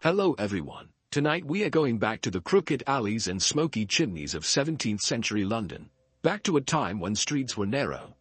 Hello everyone. Tonight we are going back to the crooked alleys and smoky chimneys of 17th century London. Back to a time when streets were narrow,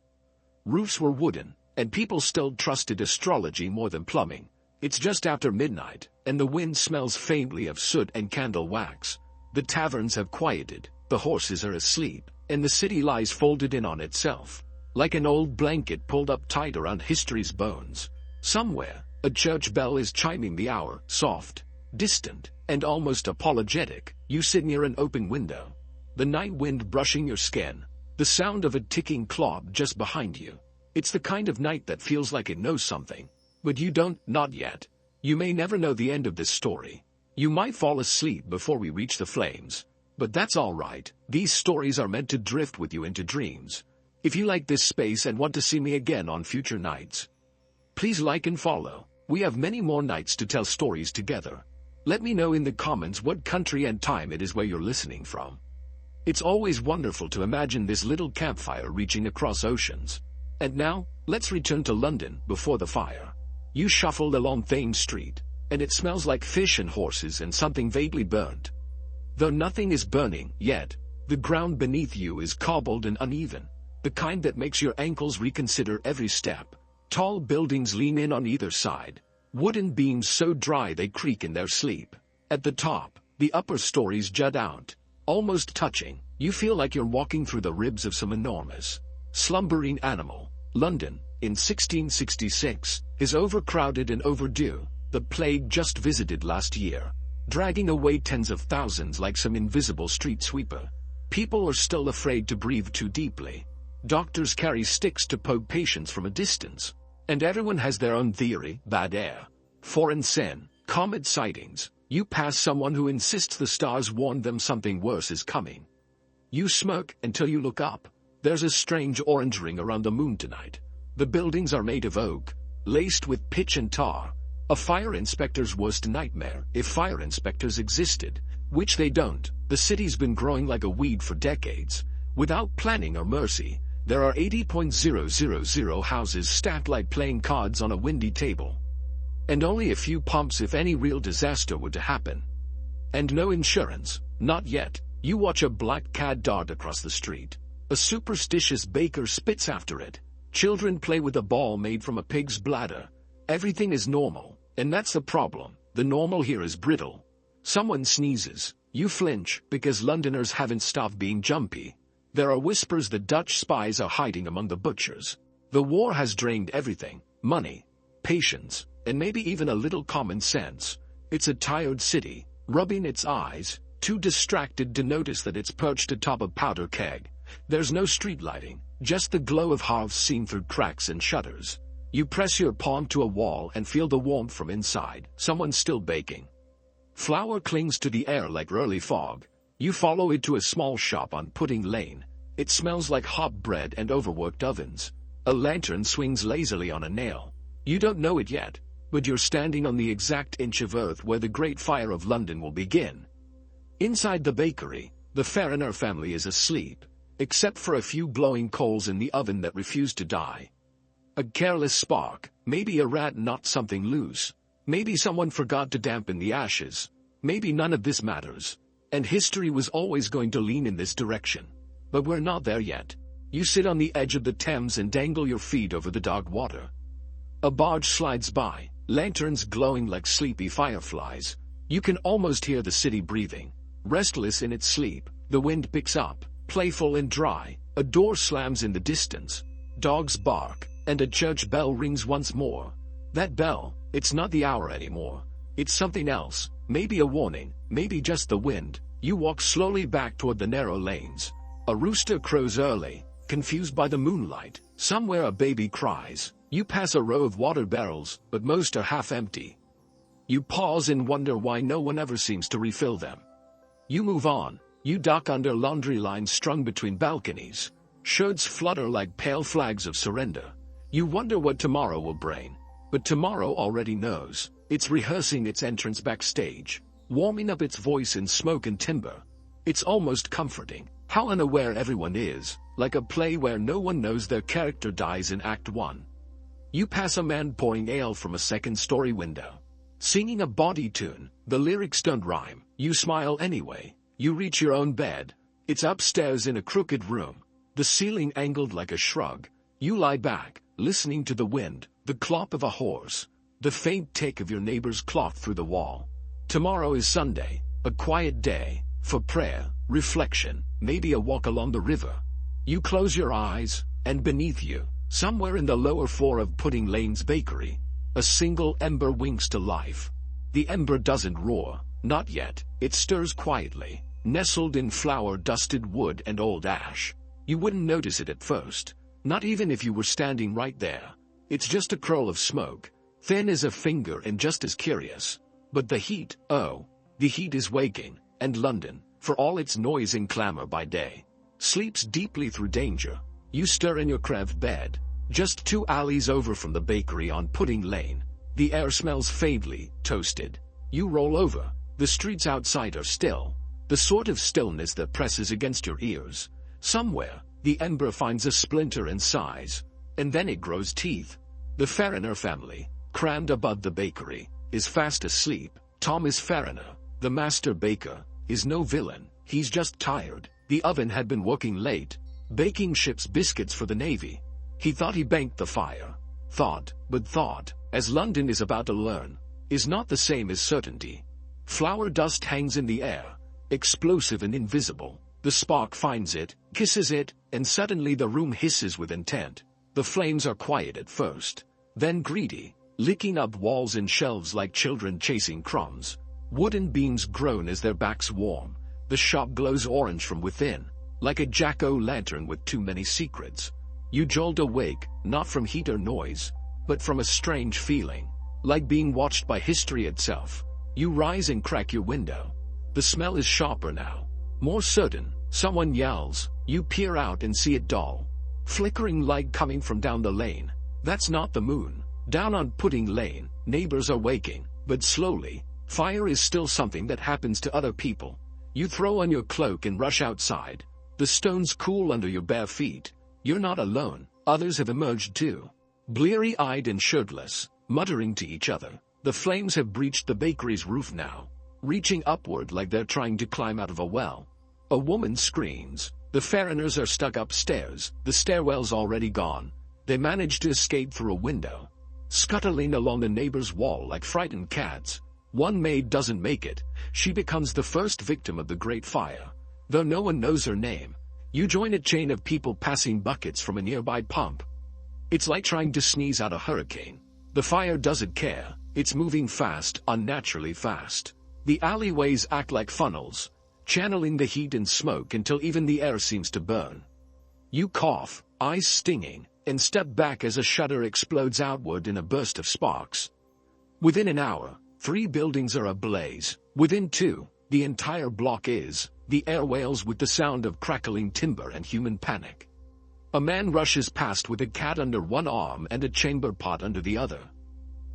roofs were wooden, and people still trusted astrology more than plumbing. It's just after midnight, and the wind smells faintly of soot and candle wax. The taverns have quieted, the horses are asleep, and the city lies folded in on itself, like an old blanket pulled up tight around history's bones. Somewhere, a church bell is chiming the hour, soft, distant, and almost apologetic. You sit near an open window, the night wind brushing your skin, the sound of a ticking clock just behind you. It's the kind of night that feels like it knows something, but you don't, not yet. You may never know the end of this story. You might fall asleep before we reach the flames, but that's all right. These stories are meant to drift with you into dreams. If you like this space and want to see me again on future nights, please like and follow. We have many more nights to tell stories together. Let me know in the comments what country and time it is where you're listening from. It's always wonderful to imagine this little campfire reaching across oceans. And now, let's return to London before the fire. You shuffled along Thames Street, and it smells like fish and horses and something vaguely burnt. Though nothing is burning yet, the ground beneath you is cobbled and uneven, the kind that makes your ankles reconsider every step. Tall buildings lean in on either side, wooden beams so dry they creak in their sleep. At the top, the upper stories jut out, almost touching. You feel like you're walking through the ribs of some enormous, slumbering animal. London, in 1666, is overcrowded and overdue. The plague just visited last year, dragging away tens of thousands like some invisible street sweeper. People are still afraid to breathe too deeply. Doctors carry sticks to poke patients from a distance. And everyone has their own theory: bad air, foreign sin, comet sightings. You pass someone who insists the stars warned them something worse is coming. You smirk until you look up. There's a strange orange ring around the moon tonight. The buildings are made of oak, laced with pitch and tar. A fire inspector's worst nightmare, if fire inspectors existed, which they don't. The city's been growing like a weed for decades, without planning or mercy. There are 80,000 houses stacked like playing cards on a windy table. And only a few pumps if any real disaster were to happen. And no insurance, not yet. You watch a black cat dart across the street. A superstitious baker spits after it. Children play with a ball made from a pig's bladder. Everything is normal, and that's the problem. The normal here is brittle. Someone sneezes. You flinch, because Londoners haven't stopped being jumpy. There are whispers that Dutch spies are hiding among the butchers. The war has drained everything: money, patience, and maybe even a little common sense. It's a tired city, rubbing its eyes, too distracted to notice that it's perched atop a powder keg. There's no street lighting, just the glow of hearths seen through cracks and shutters. You press your palm to a wall and feel the warmth from inside. Someone's still baking. Flour clings to the air like early fog. You follow it to a small shop on Pudding Lane. It smells like hot bread and overworked ovens. A lantern swings lazily on a nail. You don't know it yet, but you're standing on the exact inch of earth where the Great Fire of London will begin. Inside the bakery, the Fariner family is asleep, except for a few glowing coals in the oven that refuse to die. A careless spark, maybe a rat knocked something loose, maybe someone forgot to dampen the ashes, maybe none of this matters. And history was always going to lean in this direction. But we're not there yet. You sit on the edge of the Thames and dangle your feet over the dark water. A barge slides by, lanterns glowing like sleepy fireflies. You can almost hear the city breathing, restless in its sleep. The wind picks up, playful and dry. A door slams in the distance. Dogs bark, and a church bell rings once more. That bell, it's not the hour anymore. It's something else. Maybe a warning, maybe just the wind. You walk slowly back toward the narrow lanes. A rooster crows early, confused by the moonlight. Somewhere a baby cries. You pass a row of water barrels, but most are half empty. You pause and wonder why no one ever seems to refill them. You move on. You duck under laundry lines strung between balconies. Shirts flutter like pale flags of surrender. You wonder what tomorrow will bring. But tomorrow already knows. It's rehearsing its entrance backstage, warming up its voice in smoke and timber. It's almost comforting, how unaware everyone is, like a play where no one knows their character dies in Act 1. You pass a man pouring ale from a second-story window. singing a bawdy tune. The lyrics don't rhyme. You smile anyway. You reach your own bed. It's upstairs in a crooked room, the ceiling angled like a shrug. You lie back, listening to the wind, the clop of a horse, the faint tick of your neighbor's clock through the wall. Tomorrow is Sunday, a quiet day, for prayer, reflection, maybe a walk along the river. You close your eyes, and beneath you, somewhere in the lower floor of Pudding Lane's bakery, a single ember winks to life. The ember doesn't roar, not yet. It stirs quietly, nestled in flour-dusted wood and old ash. You wouldn't notice it at first, not even if you were standing right there. It's just a curl of smoke, thin as a finger and just as curious. But the heat, oh, the heat is waking, and London, for all its noise and clamor by day, sleeps deeply through danger. You stir in your cramped bed, just 2 alleys over from the bakery on Pudding Lane. The air smells faintly toasted. You roll over. The streets outside are still, the sort of stillness that presses against your ears. Somewhere, the ember finds a splinter and sighs, and then it grows teeth. The Fariner family, crammed above the bakery, is fast asleep. Thomas Fariner, the master baker, is no villain. He's just tired. The oven had been working late, baking ship's biscuits for the Navy. He thought he banked the fire. Thought, as London is about to learn, is not the same as certainty. Flour dust hangs in the air, explosive and invisible. The spark finds it, kisses it, and suddenly the room hisses with intent. The flames are quiet at first, then greedy, licking up walls and shelves like children chasing crumbs. Wooden beams groan as their backs warm. The shop glows orange from within, like a jack-o'-lantern with too many secrets. You jolt awake, not from heat or noise, but from a strange feeling, like being watched by history itself. You rise and crack your window. The smell is sharper now, more certain. Someone yells. You peer out and see a dull, flickering light coming from down the lane. That's not the moon. Down on Pudding Lane, neighbors are waking, but slowly. Fire is still something that happens to other people. You throw on your cloak and rush outside. The stones cool under your bare feet. You're not alone. Others have emerged too, bleary-eyed and shirtless, muttering to each other. The flames have breached the bakery's roof now, reaching upward like they're trying to climb out of a well. A woman screams. The Fariners are stuck upstairs. The stairwell's already gone. They manage to escape through a window, scuttling along the neighbor's wall like frightened cats. One maid doesn't make it. She becomes the first victim of the Great Fire. Though no one knows her name, you join a chain of people passing buckets from a nearby pump. It's like trying to sneeze out a hurricane. The fire doesn't care. It's moving fast, unnaturally fast. The alleyways act like funnels, channeling the heat and smoke until even the air seems to burn. You cough, eyes stinging, and step back as a shutter explodes outward in a burst of sparks. Within an hour, 3 buildings are ablaze. Within 2, the entire block is. The air wails with the sound of crackling timber and human panic. A man rushes past with a cat under one arm and a chamber pot under the other.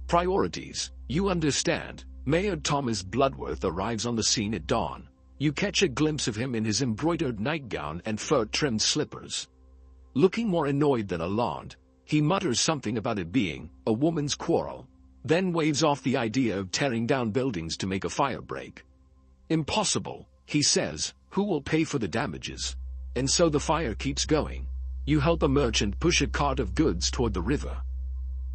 Priorities. You understand. Mayor Thomas Bloodworth arrives on the scene at dawn. You catch a glimpse of him in his embroidered nightgown and fur-trimmed slippers. Looking more annoyed than alarmed, he mutters something about it being a woman's quarrel, then waves off the idea of tearing down buildings to make a fire break. Impossible, he says. Who will pay for the damages? And so the fire keeps going. You help a merchant push a cart of goods toward the river,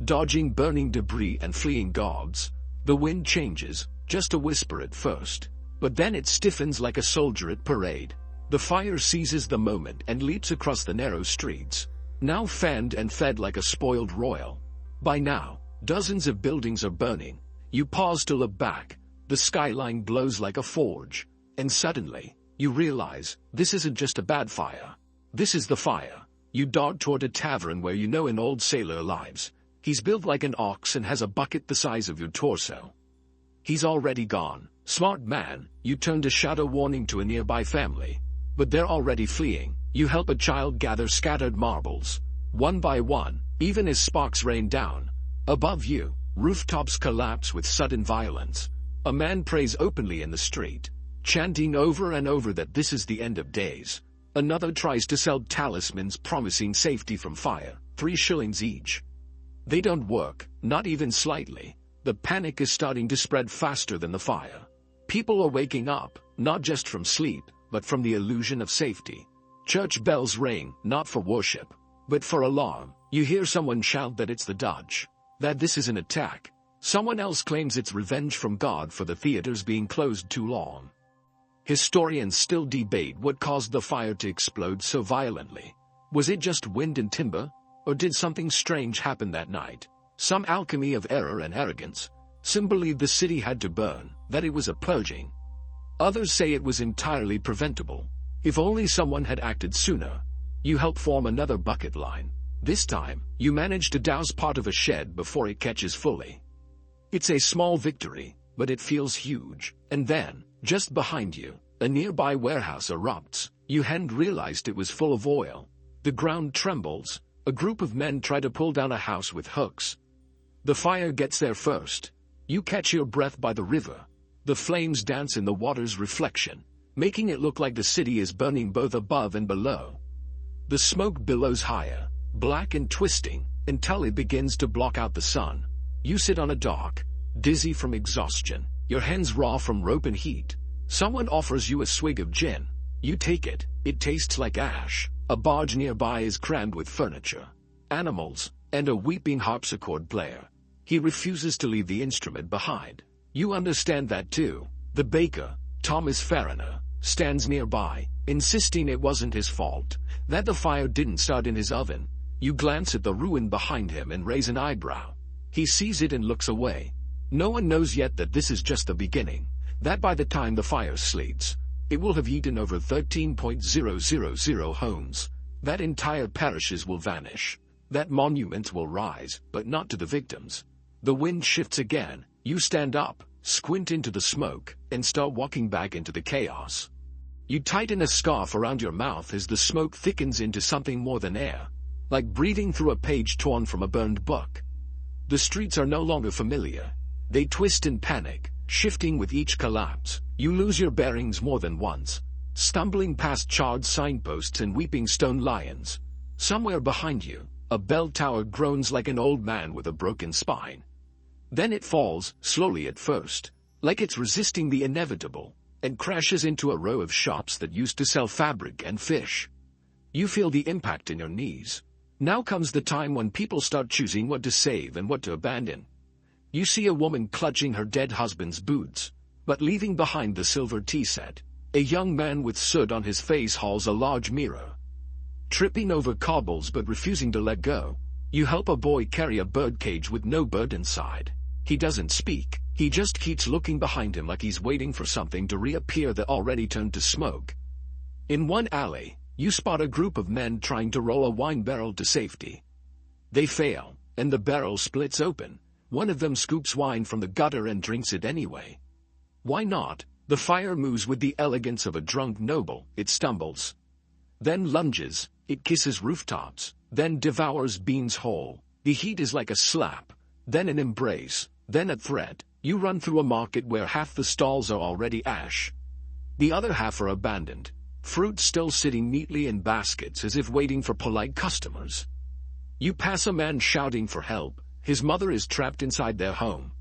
dodging burning debris and fleeing guards. The wind changes, just a whisper at first, but then it stiffens like a soldier at parade. The fire seizes the moment and leaps across the narrow streets, now fanned and fed like a spoiled royal. By now, dozens of buildings are burning. You pause to look back. The skyline glows like a forge, and suddenly, you realize, this isn't just a bad fire. This is the fire. You dart toward a tavern where you know an old sailor lives. He's built like an ox and has a bucket the size of your torso. He's already gone. Smart man. You turn to shout a warning to a nearby family, but they're already fleeing. You help a child gather scattered marbles, one by one, even as sparks rain down. Above you, rooftops collapse with sudden violence. A man prays openly in the street, chanting over and over that this is the end of days. Another tries to sell talismans promising safety from fire, 3 shillings each. They don't work, not even slightly. The panic is starting to spread faster than the fire. People are waking up, not just from sleep, but from the illusion of safety. Church bells ring, not for worship, but for alarm. You hear someone shout that it's the Dutch, that this is an attack. Someone else claims it's revenge from God for the theaters being closed too long. Historians still debate what caused the fire to explode so violently. Was it just wind and timber, or did something strange happen that night? Some alchemy of error and arrogance. Some believe the city had to burn, that it was a purging. Others say it was entirely preventable. If only someone had acted sooner. You help form another bucket line. This time, you manage to douse part of a shed before it catches fully. It's a small victory, but it feels huge. And then, just behind you, a nearby warehouse erupts. You hadn't realized it was full of oil. The ground trembles. A group of men try to pull down a house with hooks. The fire gets there first. You catch your breath by the river. The flames dance in the water's reflection, making it look like the city is burning both above and below. The smoke billows higher, black and twisting, until it begins to block out the sun. You sit on a dock, dizzy from exhaustion, your hands raw from rope and heat. Someone offers you a swig of gin. You take it. It tastes like ash. A barge nearby is crammed with furniture, animals, and a weeping harpsichord player. He refuses to leave the instrument behind. You understand that too. The baker, Thomas Fariner, stands nearby, insisting it wasn't his fault, that the fire didn't start in his oven. You glance at the ruin behind him and raise an eyebrow. He sees it and looks away. No one knows yet that this is just the beginning, that by the time the fire sleets, it will have eaten over 13,000 homes. That entire parishes will vanish. That monuments will rise, but not to the victims. The wind shifts again. You stand up, squint into the smoke, and start walking back into the chaos. You tighten a scarf around your mouth as the smoke thickens into something more than air, like breathing through a page torn from a burned book. The streets are no longer familiar. They twist in panic, shifting with each collapse. You lose your bearings more than once, stumbling past charred signposts and weeping stone lions. Somewhere behind you, a bell tower groans like an old man with a broken spine. Then it falls, slowly at first, like it's resisting the inevitable, and crashes into a row of shops that used to sell fabric and fish. You feel the impact in your knees. Now comes the time when people start choosing what to save and what to abandon. You see a woman clutching her dead husband's boots, but leaving behind the silver tea set. A young man with soot on his face hauls a large mirror, tripping over cobbles but refusing to let go. You help a boy carry a birdcage with no bird inside. He doesn't speak. He just keeps looking behind him like he's waiting for something to reappear that already turned to smoke. In one alley, you spot a group of men trying to roll a wine barrel to safety. They fail, and the barrel splits open. One of them scoops wine from the gutter and drinks it anyway. Why not? The fire moves with the elegance of a drunk noble. It stumbles, then lunges. It kisses rooftops, then devours beans whole. The heat is like a slap, then an embrace, then a threat. You run through a market where half the stalls are already ash. The other half are abandoned, fruit still sitting neatly in baskets as if waiting for polite customers. You pass a man shouting for help. His mother is trapped inside their home.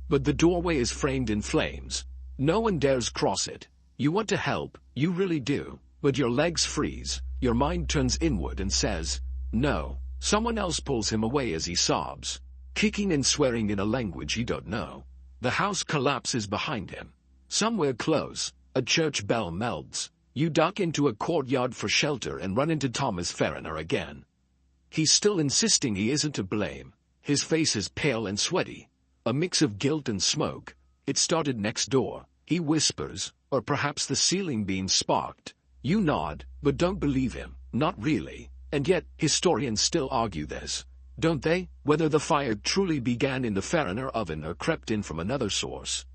But the doorway is framed in flames. No one dares cross it. You want to help, you really do, but your legs freeze. Your mind turns inward and says, no. Someone else pulls him away as he sobs, kicking and swearing in a language you don't know. The house collapses behind him. Somewhere close, a church bell melds. You duck into a courtyard for shelter and run into Thomas Fariner again. He's still insisting he isn't to blame. His face is pale and sweaty, a mix of guilt and smoke. It started next door, he whispers, or perhaps the ceiling being sparked. You nod, but don't believe him, not really. And yet, historians still argue this, don't they? Whether the fire truly began in the Fariner oven or crept in from another source.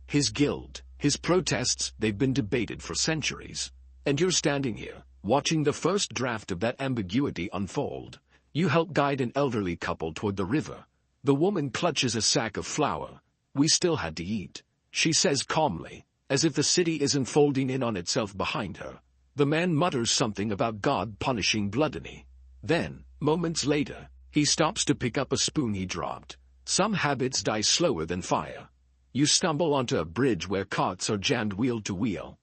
His guilt, his protests, they've been debated for centuries. And you're standing here, watching the first draft of that ambiguity unfold. You help guide an elderly couple toward the river. The woman clutches a sack of flour. We still had to eat, she says calmly, as if the city isn't folding in on itself behind her. The man mutters something about God punishing gluttony. Then, moments later, he stops to pick up a spoon he dropped. Some habits die slower than fire. You stumble onto a bridge where carts are jammed wheel to wheel.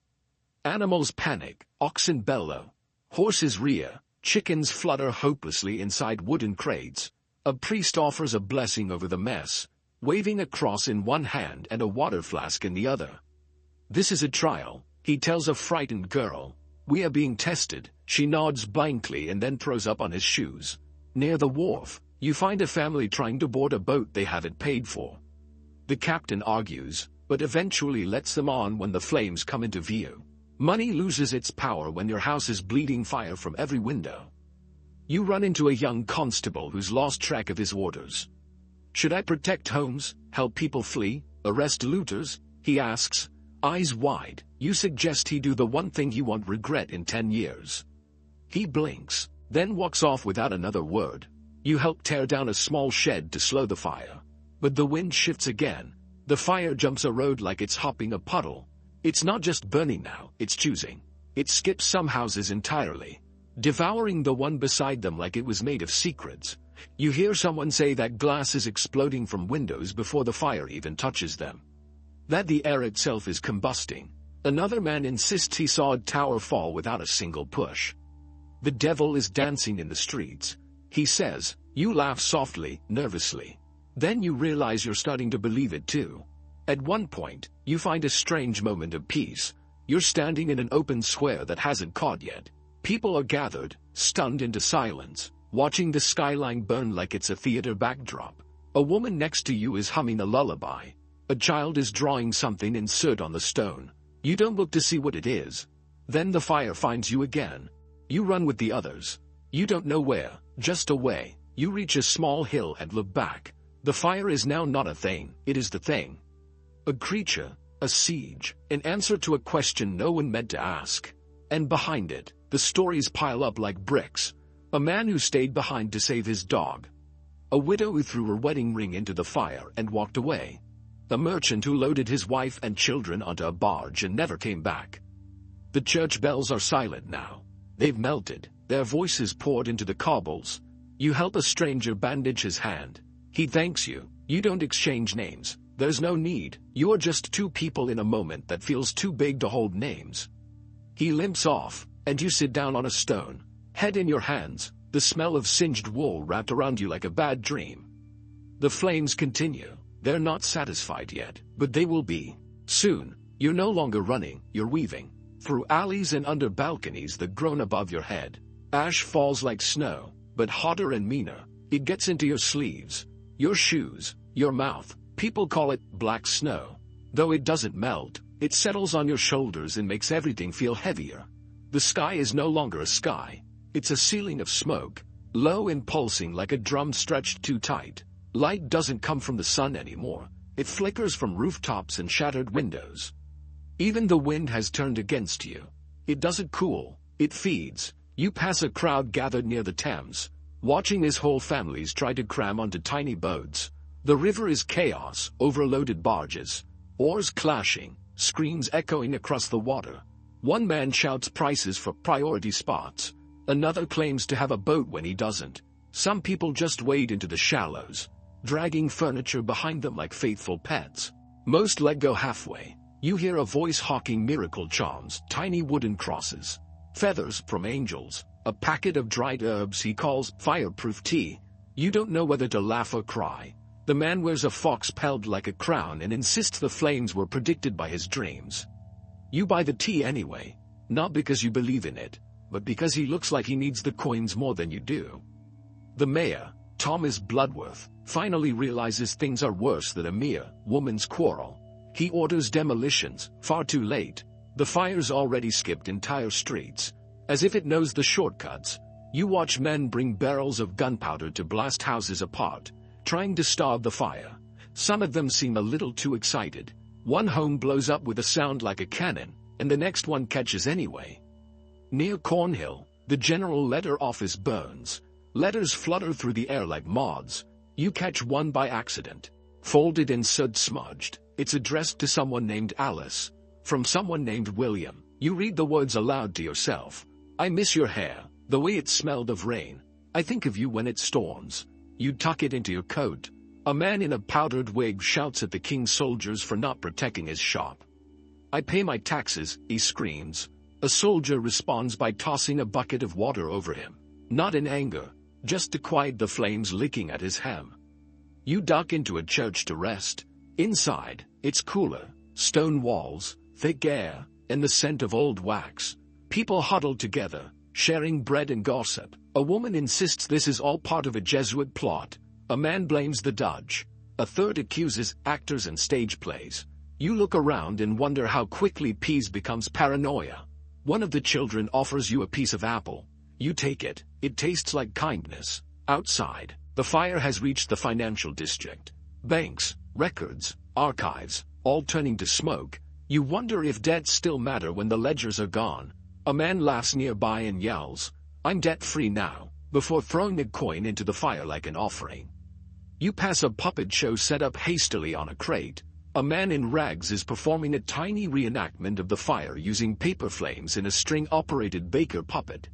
Animals panic, oxen bellow, horses rear, chickens flutter hopelessly inside wooden crates. A priest offers a blessing over the mess, waving a cross in one hand and a water flask in the other. This is a trial, he tells a frightened girl. We are being tested. She nods blankly and then throws up on his shoes. Near the wharf, you find a family trying to board a boat they haven't paid for. The captain argues, but eventually lets them on when the flames come into view. Money loses its power when your house is bleeding fire from every window. You run into a young constable who's lost track of his orders. Should I protect homes, help people flee, arrest looters? He asks, eyes wide. You suggest he do the one thing he won't regret in 10 years. He blinks, then walks off without another word. You help tear down a small shed to slow the fire. But the wind shifts again. The fire jumps a road like it's hopping a puddle. It's not just burning now, it's choosing. It skips some houses entirely, devouring the one beside them like it was made of secrets. You hear someone say that glass is exploding from windows before the fire even touches them. That the air itself is combusting. Another man insists he saw a tower fall without a single push. The devil is dancing in the streets. He says. You laugh softly, nervously. Then you realize you're starting to believe it too. At one point, you find a strange moment of peace. You're standing in an open square that hasn't caught yet. People are gathered, stunned into silence, watching the skyline burn like it's a theater backdrop. A woman next to you is humming a lullaby. A child is drawing something in soot on the stone. You don't look to see what it is. Then the fire finds you again. You run with the others. You don't know where, just away. You reach a small hill and look back. The fire is now not a thing, it is the thing. A creature, a siege, an answer to a question no one meant to ask. And behind it, the stories pile up like bricks. A man who stayed behind to save his dog. A widow who threw her wedding ring into the fire and walked away. A merchant who loaded his wife and children onto a barge and never came back. The church bells are silent now. They've melted, their voices poured into the cobbles. You help a stranger bandage his hand. He thanks you. You don't exchange names. There's no need. You are just two people in a moment that feels too big to hold names. He limps off, and you sit down on a stone, head in your hands, the smell of singed wool wrapped around you like a bad dream. The flames continue. They're not satisfied yet, but they will be. Soon, you're no longer running, you're weaving. Through alleys and under balconies that groan above your head. Ash falls like snow, but hotter and meaner. It gets into your sleeves, your shoes, your mouth. People call it black snow. Though it doesn't melt, it settles on your shoulders and makes everything feel heavier. The sky is no longer a sky. It's a ceiling of smoke, low and pulsing like a drum stretched too tight. Light doesn't come from the sun anymore. It flickers from rooftops and shattered windows. Even the wind has turned against you. It doesn't cool, it feeds. You pass a crowd gathered near the Thames, watching as whole families try to cram onto tiny boats. The river is chaos, overloaded barges, oars clashing, screams echoing across the water. One man shouts prices for priority spots. Another claims to have a boat when he doesn't. Some people just wade into the shallows, dragging furniture behind them like faithful pets. Most let go halfway. You hear a voice hawking miracle charms, tiny wooden crosses, feathers from angels, a packet of dried herbs he calls fireproof tea. You don't know whether to laugh or cry. The man wears a fox pelled like a crown and insists the flames were predicted by his dreams. You buy the tea anyway, not because you believe in it, but because he looks like he needs the coins more than you do. The mayor, Thomas Bloodworth, finally realizes things are worse than a mere woman's quarrel. He orders demolitions, far too late. The fire's already skipped entire streets. As if it knows the shortcuts, you watch men bring barrels of gunpowder to blast houses apart, trying to starve the fire. Some of them seem a little too excited. One home blows up with a sound like a cannon, and the next one catches anyway. Near Cornhill, the general letter office burns. Letters flutter through the air like moths. You catch one by accident. Folded and soot-smudged, it's addressed to someone named Alice. From someone named William. You read the words aloud to yourself. I miss your hair, the way it smelled of rain. I think of you when it storms. You tuck it into your coat. A man in a powdered wig shouts at the king's soldiers for not protecting his shop. "I pay my taxes," he screams. A soldier responds by tossing a bucket of water over him, not in anger, just to quiet the flames licking at his hem. You duck into a church to rest. Inside, it's cooler, stone walls, thick air, and the scent of old wax. People huddle together, sharing bread and gossip. A woman insists this is all part of a Jesuit plot. A man blames the Dutch. A third accuses actors and stage plays. You look around and wonder how quickly peace becomes paranoia. One of the children offers you a piece of apple. You take it. It tastes like kindness. Outside, the fire has reached the financial district. Banks, records, archives, all turning to smoke. You wonder if debts still matter when the ledgers are gone. A man laughs nearby and yells, "I'm debt-free now," before throwing a coin into the fire like an offering. You pass a puppet show set up hastily on a crate. A man in rags is performing a tiny reenactment of the fire using paper flames in a string-operated baker puppet.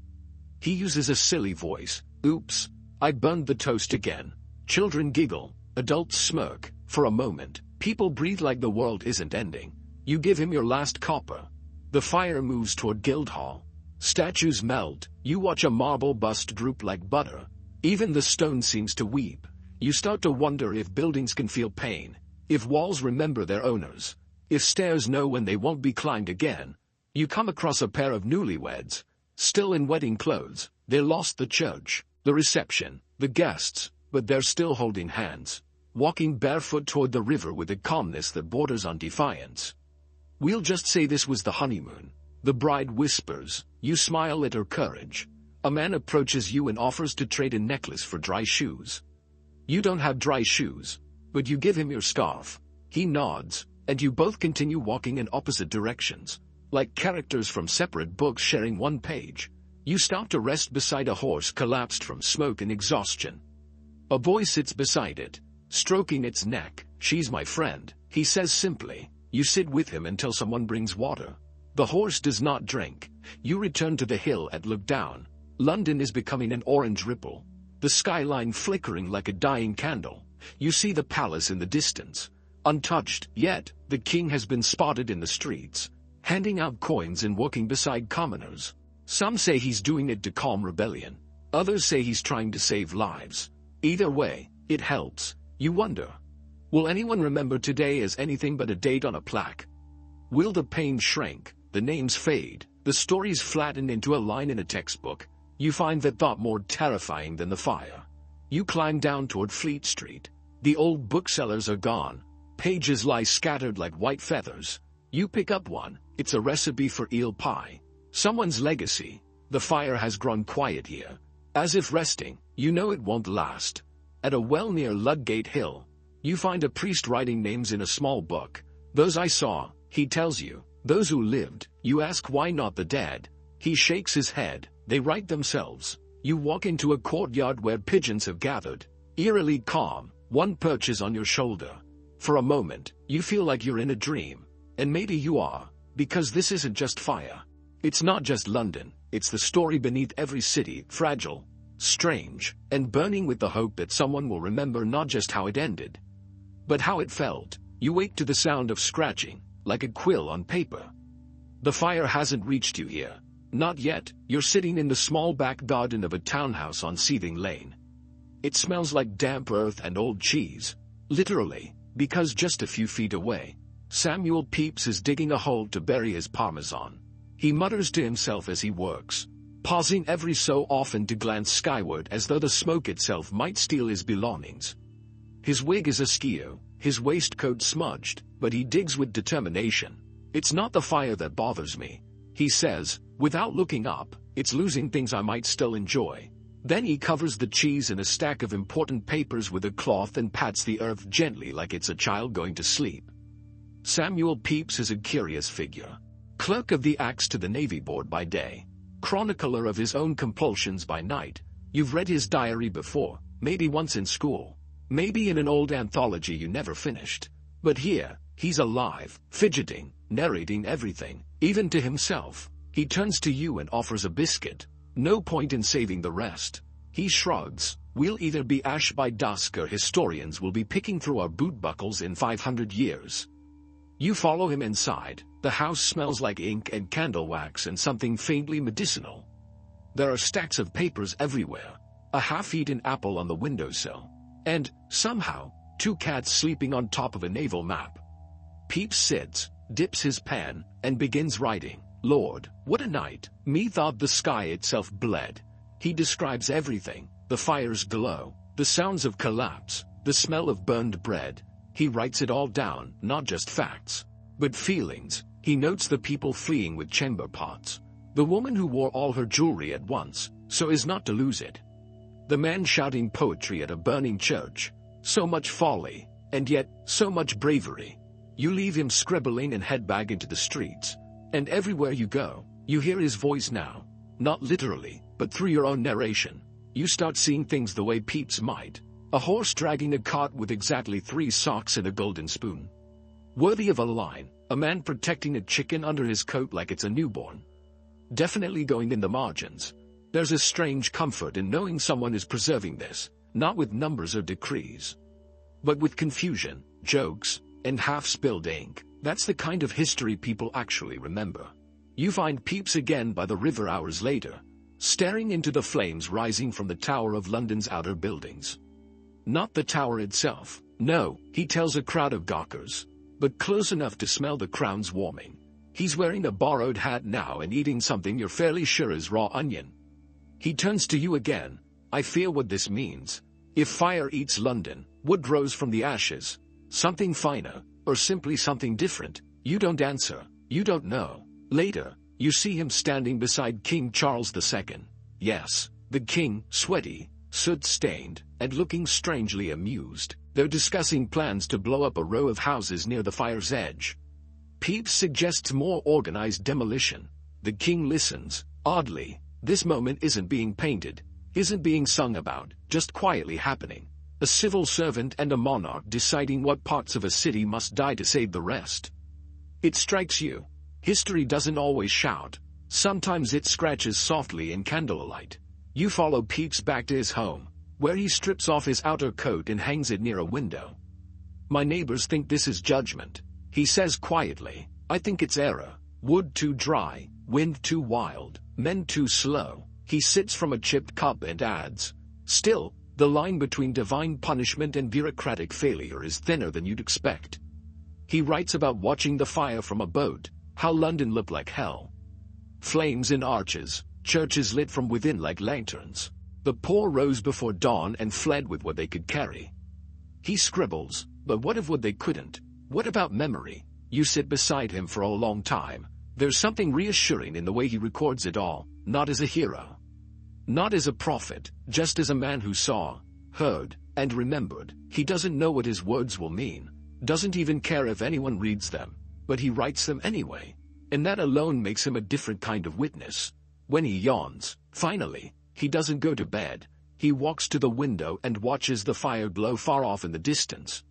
He uses a silly voice. "Oops, I burned the toast again." Children giggle, adults smirk. For a moment, people breathe like the world isn't ending. You give him your last copper. The fire moves toward Guildhall. Statues melt. You watch a marble bust droop like butter. Even the stone seems to weep. You start to wonder if buildings can feel pain, if walls remember their owners, if stairs know when they won't be climbed again. You come across a pair of newlyweds, still in wedding clothes. They lost the church, the reception, the guests, but they're still holding hands, walking barefoot toward the river with a calmness that borders on defiance. "We'll just say this was the honeymoon," the bride whispers. You smile at her courage. A man approaches you and offers to trade a necklace for dry shoes. You don't have dry shoes, but you give him your scarf. He nods, and you both continue walking in opposite directions, like characters from separate books sharing one page. You stop to rest beside a horse collapsed from smoke and exhaustion. A boy sits beside it, stroking its neck. "She's my friend," he says simply. You sit with him until someone brings water. The horse does not drink. You return to the hill and look down. London is becoming an orange ripple, the skyline flickering like a dying candle. You see the palace in the distance, untouched, yet the king has been spotted in the streets, handing out coins and walking beside commoners. Some say he's doing it to calm rebellion. Others say he's trying to save lives. Either way, it helps. You wonder, will anyone remember today as anything but a date on a plaque? Will the pain shrink, the names fade, the stories flatten into a line in a textbook? You find that thought more terrifying than the fire. You climb down toward Fleet Street. The old booksellers are gone. Pages lie scattered like white feathers. You pick up one. It's a recipe for eel pie. Someone's legacy. The fire has grown quiet here, as if resting. You know it won't last. At a well near Ludgate Hill, you find a priest writing names in a small book. "Those I saw," he tells you. "Those who lived." You ask why not the dead. He shakes his head. "They write themselves." You walk into a courtyard where pigeons have gathered, eerily calm. One perches on your shoulder. For a moment, you feel like you're in a dream. And maybe you are, because this isn't just fire. It's not just London. It's the story beneath every city, fragile, strange, and burning with the hope that someone will remember not just how it ended, but how it felt. You wake to the sound of scratching, like a quill on paper. The fire hasn't reached you here. Not yet. You're sitting in the small back garden of a townhouse on Seething Lane. It smells like damp earth and old cheese. Literally, because just a few feet away, Samuel Pepys is digging a hole to bury his Parmesan. He mutters to himself as he works, pausing every so often to glance skyward as though the smoke itself might steal his belongings. His wig is askew, his waistcoat smudged, but he digs with determination. "It's not the fire that bothers me," he says, without looking up. "It's losing things I might still enjoy." Then he covers the cheese in a stack of important papers with a cloth and pats the earth gently like it's a child going to sleep. Samuel Pepys is a curious figure. Clerk of the Acts to the Navy Board by day, chronicler of his own compulsions by night. You've read his diary before, maybe once in school, maybe in an old anthology you never finished. But here, he's alive, fidgeting, narrating everything, even to himself. He turns to you and offers a biscuit. No point in saving the rest. He shrugs. We'll either be ash by dusk or historians will be picking through our boot buckles in 500 years. You follow him inside. The house smells like ink and candle wax and something faintly medicinal. There are stacks of papers everywhere, a half-eaten apple on the windowsill, and, somehow, 2 cats sleeping on top of a naval map. Pepys sits, dips his pen, and begins writing. Lord, what a night! Methought the sky itself bled. He describes everything, the fire's glow, the sounds of collapse, the smell of burned bread. He writes it all down, not just facts, but feelings. He notes the people fleeing with chamber pots, the woman who wore all her jewelry at once, so as not to lose it, the man shouting poetry at a burning church. So much folly, and yet, so much bravery. You leave him scribbling and head back into the streets, and everywhere you go, you hear his voice now, not literally, but through your own narration. You start seeing things the way Pepys might. A horse dragging a cart with exactly 3 socks and a golden spoon. Worthy of a line, a man protecting a chicken under his coat like it's a newborn. Definitely going in the margins. There's a strange comfort in knowing someone is preserving this, not with numbers or decrees, but with confusion, jokes, and half-spilled ink. That's the kind of history people actually remember. You find Pepys again by the river hours later, staring into the flames rising from the Tower of London's outer buildings. Not the tower itself, no, he tells a crowd of gawkers, but close enough to smell the crowns warming. He's wearing a borrowed hat now and eating something you're fairly sure is raw onion. He turns to you again. I fear what this means. If fire eats London, wood rose from the ashes, something finer, or simply something different. You don't answer, you don't know. Later, you see him standing beside King Charles II. Yes, the king, sweaty, soot-stained, and looking strangely amused. They're discussing plans to blow up a row of houses near the fire's edge. Pepys suggests more organized demolition. The king listens. Oddly, this moment isn't being painted, isn't being sung about, just quietly happening. A civil servant and a monarch deciding what parts of a city must die to save the rest. It strikes you. History doesn't always shout. Sometimes it scratches softly in candlelight. You follow Pepys back to his home, where he strips off his outer coat and hangs it near a window. My neighbors think this is judgment, he says quietly. I think it's error. Wood too dry, wind too wild, men too slow. He sits from a chipped cup and adds, still, the line between divine punishment and bureaucratic failure is thinner than you'd expect. He writes about watching the fire from a boat, how London looked like hell. Flames in arches, churches lit from within like lanterns. The poor rose before dawn and fled with what they could carry. He scribbles, but what of what they couldn't? What about memory? You sit beside him for a long time. There's something reassuring in the way he records it all, not as a hero, not as a prophet, just as a man who saw, heard, and remembered. He doesn't know what his words will mean, doesn't even care if anyone reads them, but he writes them anyway, and that alone makes him a different kind of witness. When he yawns, finally, he doesn't go to bed. He walks to the window and watches the fire glow far off in the distance.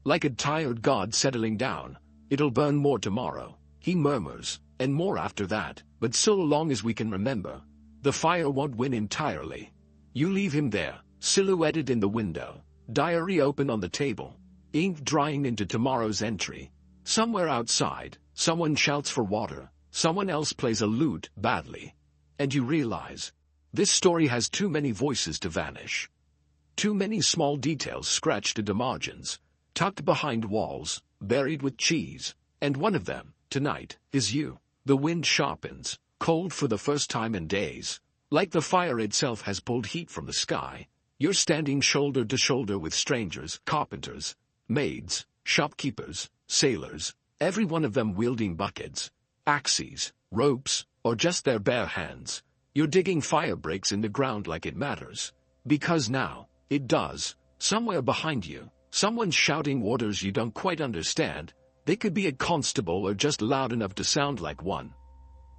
Like a tired god settling down. It'll burn more tomorrow, he murmurs, and more after that, but so long as we can remember, the fire won't win entirely. You leave him there, silhouetted in the window, diary open on the table, ink drying into tomorrow's entry. Somewhere outside, someone shouts for water, someone else plays a lute badly. And you realize, this story has too many voices to vanish. Too many small details scratched into margins, tucked behind walls, buried with cheese, and one of them, tonight, is you. The wind sharpens, cold for the first time in days. Like the fire itself has pulled heat from the sky. You're standing shoulder to shoulder with strangers, carpenters, maids, shopkeepers, sailors, every one of them wielding buckets, axes, ropes, or just their bare hands. You're digging fire breaks in the ground like it matters. Because now, it does. Somewhere behind you, someone's shouting orders you don't quite understand. They could be a constable or just loud enough to sound like one.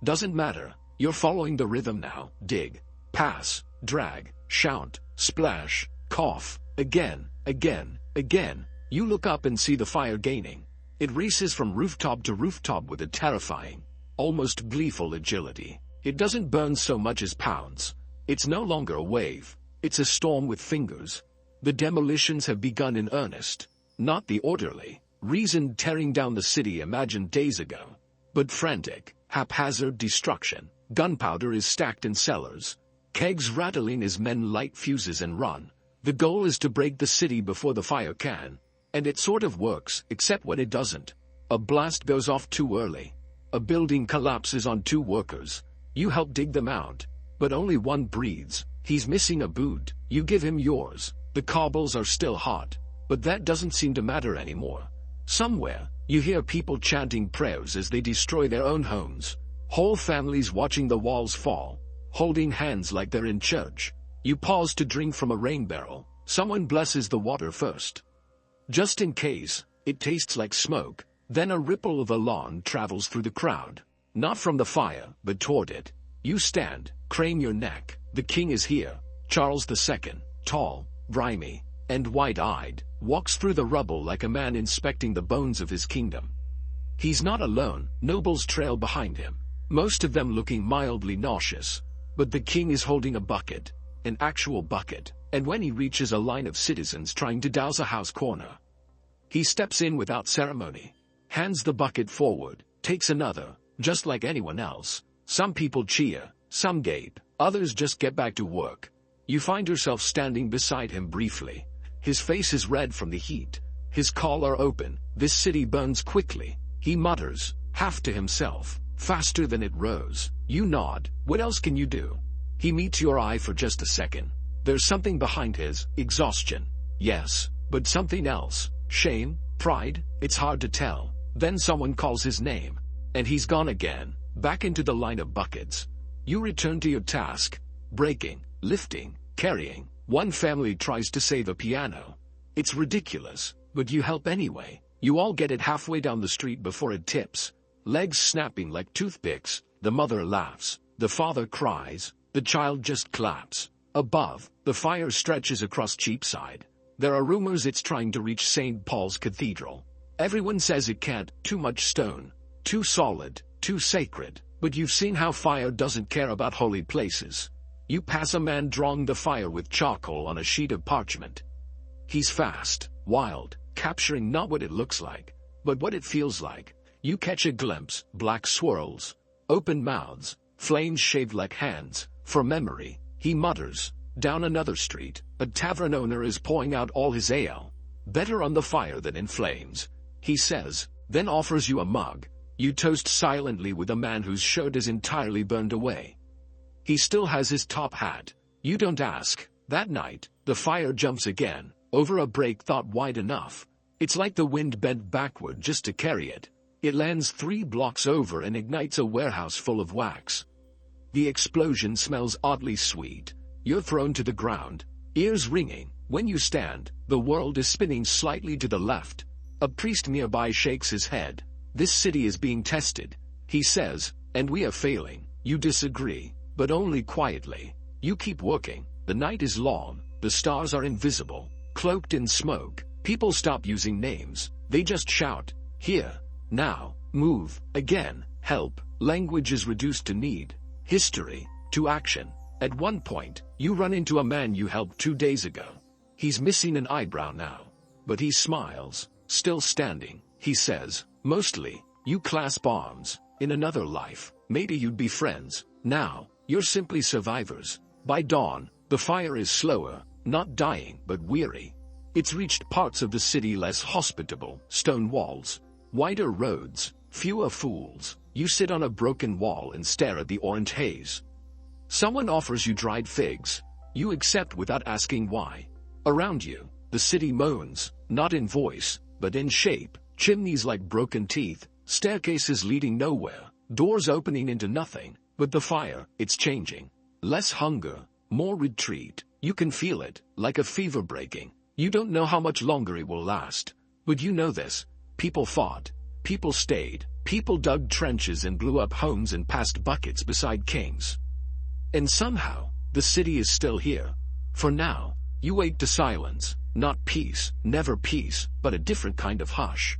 Doesn't matter. You're following the rhythm now. Dig, pass, drag, shout, splash, cough, again, again, again. You look up and see the fire gaining. It races from rooftop to rooftop with a terrifying, almost gleeful agility. It doesn't burn so much as pounds. It's no longer a wave. It's a storm with fingers. The demolitions have begun in earnest. Not the orderly, reasoned tearing down the city imagined days ago, but frantic, haphazard destruction. Gunpowder is stacked in cellars, kegs rattling as men light fuses and run. The goal is to break the city before the fire can. And it sort of works, except when it doesn't. A blast goes off too early. A building collapses on 2 workers. You help dig them out, but only one breathes. He's missing a boot. You give him yours. The cobbles are still hot, but that doesn't seem to matter anymore. Somewhere, you hear people chanting prayers as they destroy their own homes. Whole families watching the walls fall, holding hands like they're in church. You pause to drink from a rain barrel. Someone blesses the water first, just in case. It tastes like smoke. Then a ripple of alarm travels through the crowd. Not from the fire, but toward it. You stand, crane your neck. The king is here. Charles II, tall, grimy, and wide-eyed, walks through the rubble like a man inspecting the bones of his kingdom. He's not alone. Nobles trail behind him, most of them looking mildly nauseous. But the king is holding a bucket, an actual bucket, and when he reaches a line of citizens trying to douse a house corner, he steps in without ceremony, hands the bucket forward, takes another, just like anyone else. Some people cheer, some gape, others just get back to work. You find yourself standing beside him briefly. His face is red from the heat, his collar open. This city burns quickly, he mutters, half to himself, faster than it rose. You nod. What else can you do? He meets your eye for just a second. There's something behind his exhaustion. Yes, but something else. Shame? Pride? It's hard to tell. Then someone calls his name, and he's gone again, back into the line of buckets. You return to your task, breaking, lifting, carrying. One family tries to save a piano. It's ridiculous, but you help anyway. You all get it halfway down the street before it tips, legs snapping like toothpicks. The mother laughs, the father cries, the child just claps. Above, the fire stretches across Cheapside. There are rumors it's trying to reach St. Paul's Cathedral. Everyone says it can't. Too much stone, too solid, too sacred. But you've seen how fire doesn't care about holy places. You pass a man drawing the fire with charcoal on a sheet of parchment. He's fast, wild, capturing not what it looks like, but what it feels like. You catch a glimpse, black swirls, open mouths, flames shaved like hands. For memory, he mutters. Down another street, a tavern owner is pouring out all his ale. Better on the fire than in flames, he says, then offers you a mug. You toast silently with a man whose shirt is entirely burned away. He still has his top hat. You don't ask. That night, the fire jumps again, over a break thought wide enough. It's like the wind bent backward just to carry it. It lands 3 blocks over and ignites a warehouse full of wax. The explosion smells oddly sweet. You're thrown to the ground, ears ringing. When you stand, the world is spinning slightly to the left. A priest nearby shakes his head. This city is being tested, he says, and we are failing. You disagree, but only quietly. You keep working. The night is long, the stars are invisible, cloaked in smoke. People stop using names. They just shout, here, now, move, again, help. Language is reduced to need, history, to action. At one point, you run into a man you helped 2 days ago. He's missing an eyebrow now, but he smiles, still standing. He says, mostly, you clasp arms. In another life, maybe you'd be friends. Now, you're simply survivors. By dawn, the fire is slower, not dying, but weary. It's reached parts of the city less hospitable, stone walls, wider roads, fewer fools. You sit on a broken wall and stare at the orange haze. Someone offers you dried figs. You accept without asking why. Around you, the city moans, not in voice, but in shape. Chimneys like broken teeth, staircases leading nowhere, doors opening into nothing. But the fire, it's changing. Less hunger, more retreat. You can feel it, like a fever breaking. You don't know how much longer it will last. But you know this. People fought. People stayed. People dug trenches and blew up homes and passed buckets beside kings. And somehow, the city is still here. For now, you wait to silence. Not peace, never peace, but a different kind of hush.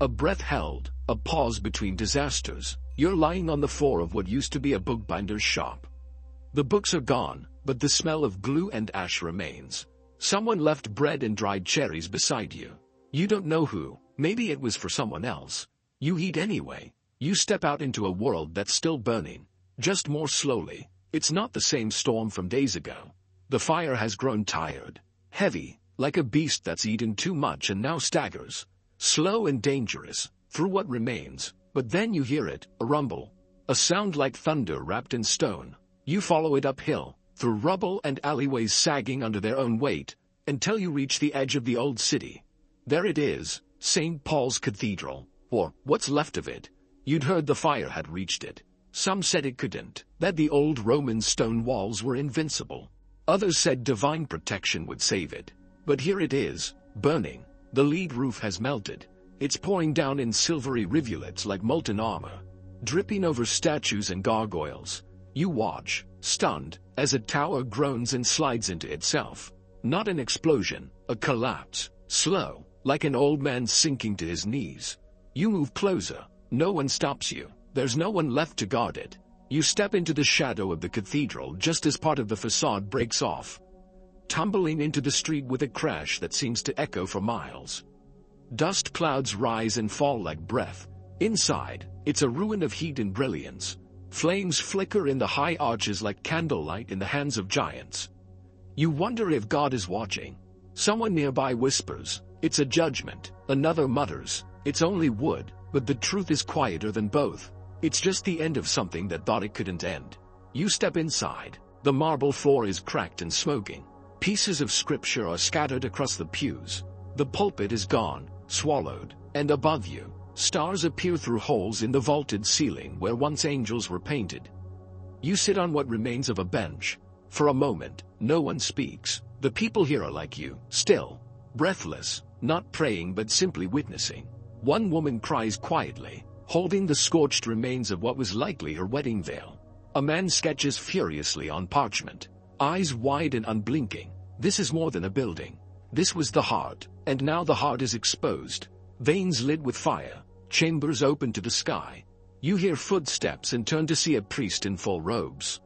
A breath held, a pause between disasters. You're lying on the floor of what used to be a bookbinder's shop. The books are gone, but the smell of glue and ash remains. Someone left bread and dried cherries beside you. You don't know who, maybe it was for someone else. You eat anyway. You step out into a world that's still burning, just more slowly. It's not the same storm from days ago. The fire has grown tired, heavy, like a beast that's eaten too much and now staggers, slow and dangerous, through what remains. But then you hear it, a rumble, a sound like thunder wrapped in stone. You follow it uphill, through rubble and alleyways sagging under their own weight, until you reach the edge of the old city. There it is, St. Paul's Cathedral, or what's left of it. You'd heard the fire had reached it. Some said it couldn't, that the old Roman stone walls were invincible. Others said divine protection would save it. But here it is, burning. The lead roof has melted. It's pouring down in silvery rivulets like molten armor, dripping over statues and gargoyles. You watch, stunned, as a tower groans and slides into itself. Not an explosion, a collapse, slow, like an old man sinking to his knees. You move closer. No one stops you. There's no one left to guard it. You step into the shadow of the cathedral just as part of the facade breaks off, tumbling into the street with a crash that seems to echo for miles. Dust clouds rise and fall like breath. Inside, it's a ruin of heat and brilliance. Flames flicker in the high arches like candlelight in the hands of giants. You wonder if God is watching. Someone nearby whispers, "It's a judgment." Another mutters, "It's only wood." But the truth is quieter than both. It's just the end of something that thought it couldn't end. You step inside. The marble floor is cracked and smoking. Pieces of scripture are scattered across the pews. The pulpit is gone, swallowed, and above you, stars appear through holes in the vaulted ceiling where once angels were painted. You sit on what remains of a bench. For a moment, no one speaks. The people here are like you, still, breathless, not praying but simply witnessing. One woman cries quietly, holding the scorched remains of what was likely her wedding veil. A man sketches furiously on parchment, eyes wide and unblinking. This is more than a building. This was the heart, and now the heart is exposed. Veins lit with fire, chambers open to the sky. You hear footsteps and turn to see a priest in full robes.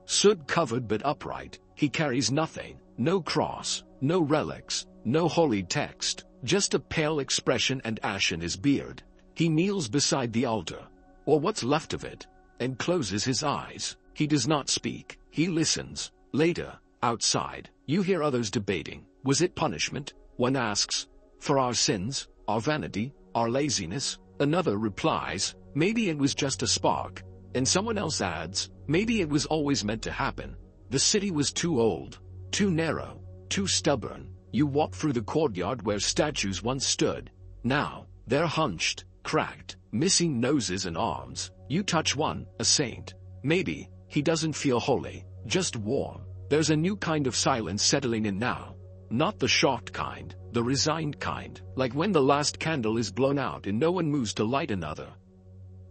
Soot-covered but upright, he carries nothing, no cross, no relics, no holy text. Just a pale expression and ash in his beard. He kneels beside the altar, or what's left of it, and closes his eyes. He does not speak, he listens. Later, outside, you hear others debating. Was it punishment? One asks. For our sins, our vanity, our laziness? Another replies, maybe it was just a spark. And someone else adds, maybe it was always meant to happen. The city was too old, too narrow, too stubborn. You walk through the courtyard where statues once stood. Now, they're hunched, cracked, missing noses and arms. You touch one, a saint. Maybe, he doesn't feel holy, just warm. There's a new kind of silence settling in now. Not the shocked kind, the resigned kind, like when the last candle is blown out and no one moves to light another.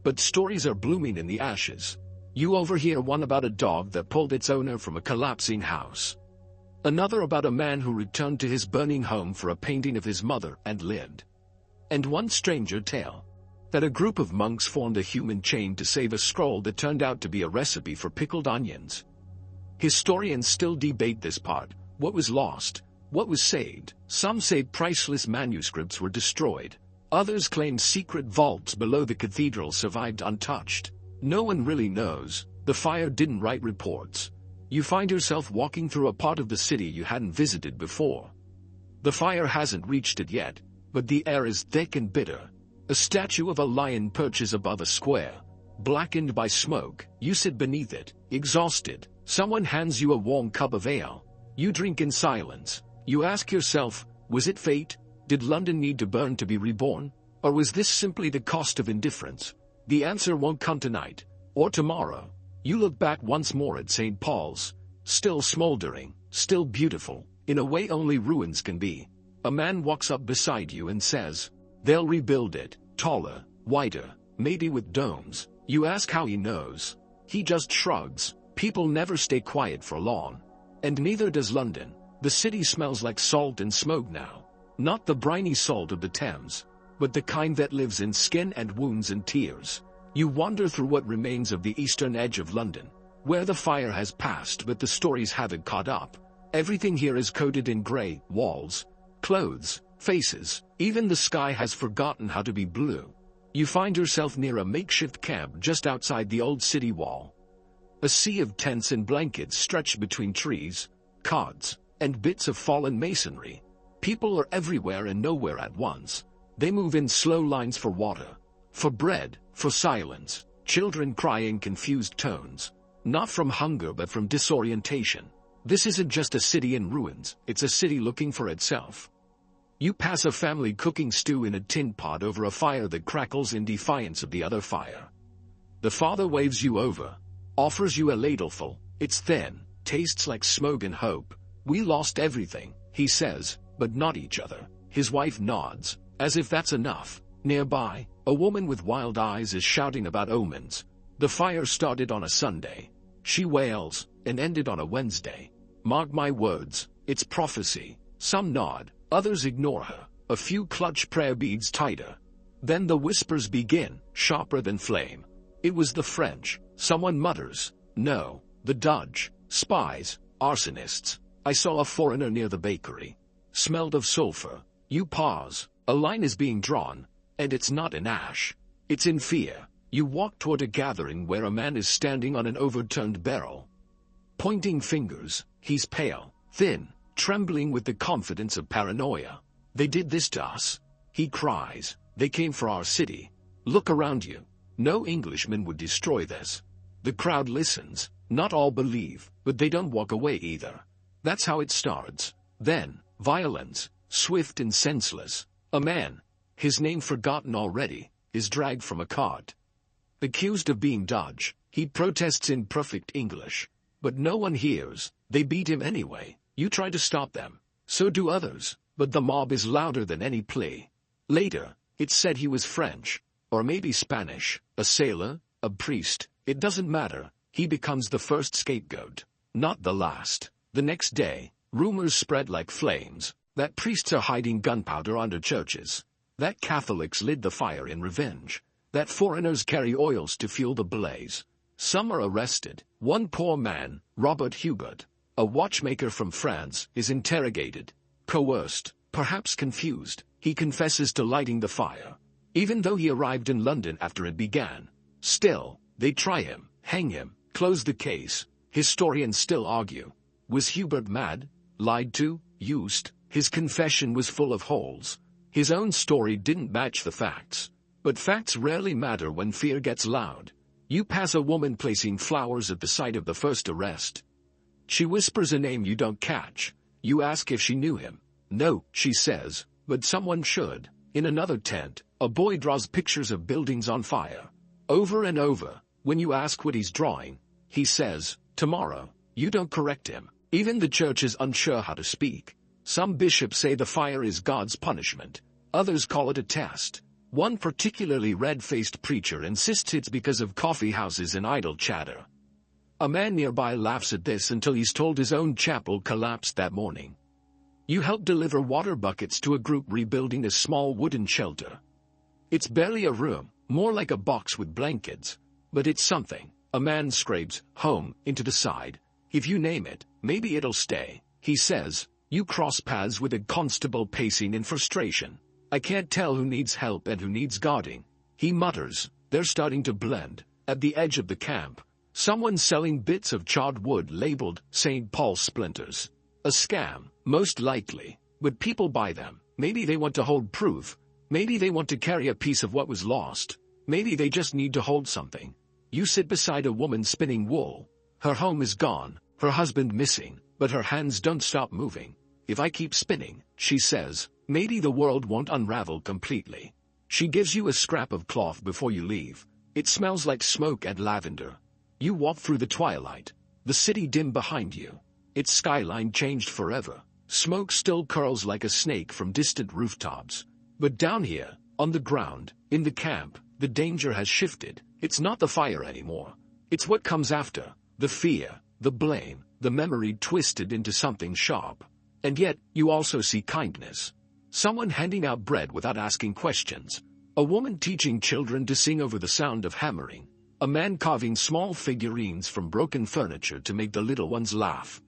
But stories are blooming in the ashes. You overhear one about a dog that pulled its owner from a collapsing house. Another about a man who returned to his burning home for a painting of his mother and lived. And one stranger tale, that a group of monks formed a human chain to save a scroll that turned out to be a recipe for pickled onions. Historians still debate this part, what was lost, what was saved. Some say priceless manuscripts were destroyed. Others claim secret vaults below the cathedral survived untouched. No one really knows. The fire didn't write reports. You find yourself walking through a part of the city you hadn't visited before. The fire hasn't reached it yet, but the air is thick and bitter. A statue of a lion perches above a square, blackened by smoke. You sit beneath it, exhausted. Someone hands you a warm cup of ale. You drink in silence. You ask yourself, was it fate? Did London need to burn to be reborn? Or was this simply the cost of indifference? The answer won't come tonight, or tomorrow. You look back once more at St. Paul's, still smoldering, still beautiful, in a way only ruins can be. A man walks up beside you and says, they'll rebuild it, taller, wider, maybe with domes. You ask how he knows. He just shrugs. People never stay quiet for long. And neither does London. The city smells like salt and smoke now. Not the briny salt of the Thames, but the kind that lives in skin and wounds and tears. You wander through what remains of the eastern edge of London, where the fire has passed but the stories haven't caught up. Everything here is coated in gray: walls, clothes, faces, even the sky has forgotten how to be blue. You find yourself near a makeshift camp just outside the old city wall. A sea of tents and blankets stretched between trees, cods, and bits of fallen masonry. People are everywhere and nowhere at once. They move in slow lines for water, for bread, for silence, children cry in confused tones, not from hunger but from disorientation. This isn't just a city in ruins, it's a city looking for itself. You pass a family cooking stew in a tin pot over a fire that crackles in defiance of the other fire. The father waves you over, offers you a ladleful. It's thin, tastes like smoke and hope. We lost everything, he says, but not each other. His wife nods, as if that's enough. Nearby, a woman with wild eyes is shouting about omens. The fire started on a Sunday. She wails, and ended on a Wednesday. Mark my words, it's prophecy. Some nod, others ignore her. A few clutch prayer beads tighter. Then the whispers begin, sharper than flame. It was the French. Someone mutters, no, the Dutch, spies, arsonists. I saw a foreigner near the bakery. Smelled of sulfur. You pause. A line is being drawn, and it's not in ash. It's in fear. You walk toward a gathering where a man is standing on an overturned barrel. Pointing fingers, he's pale, thin, trembling with the confidence of paranoia. They did this to us. He cries. They came for our city. Look around you. No Englishman would destroy this. The crowd listens. Not all believe, but they don't walk away either. That's how it starts. Then, violence, swift and senseless. A man, his name forgotten already, is dragged from a cart. Accused of being Dutch, he protests in perfect English. But no one hears. They beat him anyway. You try to stop them. So do others, but the mob is louder than any plea. Later, it's said he was French, or maybe Spanish, a sailor, a priest. It doesn't matter. He becomes the first scapegoat, not the last. The next day, rumors spread like flames, that priests are hiding gunpowder under churches, that Catholics lit the fire in revenge, that foreigners carry oils to fuel the blaze. Some are arrested. One poor man, Robert Hubert, a watchmaker from France, is interrogated, coerced, perhaps confused. He confesses to lighting the fire, even though he arrived in London after it began. Still, they try him, hang him, close the case. Historians still argue. Was Hubert mad? Lied to? Used? His confession was full of holes. His own story didn't match the facts. But facts rarely matter when fear gets loud. You pass a woman placing flowers at the site of the first arrest. She whispers a name you don't catch. You ask if she knew him. No, she says, but someone should. In another tent, a boy draws pictures of buildings on fire. Over and over, when you ask what he's drawing, he says, tomorrow. You don't correct him. Even the church is unsure how to speak. Some bishops say the fire is God's punishment. Others call it a test. One particularly red-faced preacher insists it's because of coffee houses and idle chatter. A man nearby laughs at this until he's told his own chapel collapsed that morning. You help deliver water buckets to a group rebuilding a small wooden shelter. It's barely a room, more like a box with blankets, but it's something. A man scrapes home into the side. If you name it, maybe it'll stay, he says. You cross paths with a constable pacing in frustration. I can't tell who needs help and who needs guarding. He mutters. They're starting to blend. At the edge of the camp, someone's selling bits of charred wood labeled St. Paul splinters. A scam, most likely, but people buy them. Maybe they want to hold proof. Maybe they want to carry a piece of what was lost. Maybe they just need to hold something. You sit beside a woman spinning wool. Her home is gone, her husband missing, but her hands don't stop moving. If I keep spinning, she says, maybe the world won't unravel completely. She gives you a scrap of cloth before you leave. It smells like smoke and lavender. You walk through the twilight. The city dim behind you. Its skyline changed forever. Smoke still curls like a snake from distant rooftops. But down here, on the ground, in the camp, the danger has shifted. It's not the fire anymore. It's what comes after. The fear, the blame, the memory twisted into something sharp. And yet, you also see kindness. Someone handing out bread without asking questions. A woman teaching children to sing over the sound of hammering. A man carving small figurines from broken furniture to make the little ones laugh.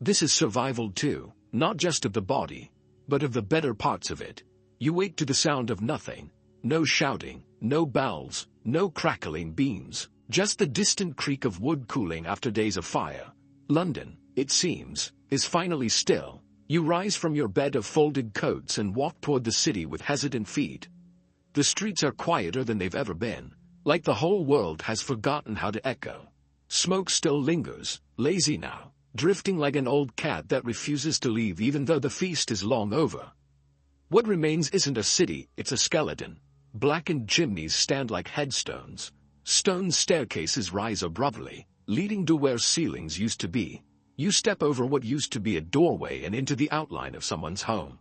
This is survival too, not just of the body, but of the better parts of it. You wake to the sound of nothing. No shouting, no bells, no crackling beams, just the distant creak of wood cooling after days of fire. London, it seems, is finally still. You rise from your bed of folded coats and walk toward the city with hesitant feet. The streets are quieter than they've ever been, like the whole world has forgotten how to echo. Smoke still lingers, lazy now, drifting like an old cat that refuses to leave even though the feast is long over. What remains isn't a city, it's a skeleton. Blackened chimneys stand like headstones. Stone staircases rise abruptly, leading to where ceilings used to be. You step over what used to be a doorway and into the outline of someone's home.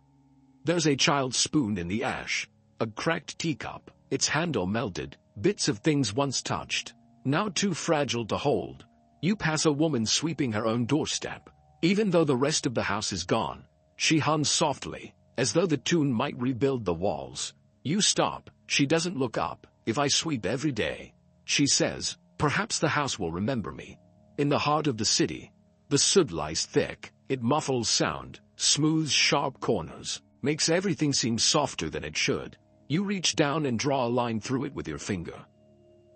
There's a child's spoon in the ash, a cracked teacup, its handle melted, bits of things once touched, now too fragile to hold. You pass a woman sweeping her own doorstep. Even though the rest of the house is gone, she hums softly, as though the tune might rebuild the walls. You stop. She doesn't look up. If I sweep every day, she says, perhaps the house will remember me. In the heart of the city, the soot lies thick. It muffles sound, smooths sharp corners, makes everything seem softer than it should. You reach down and draw a line through it with your finger.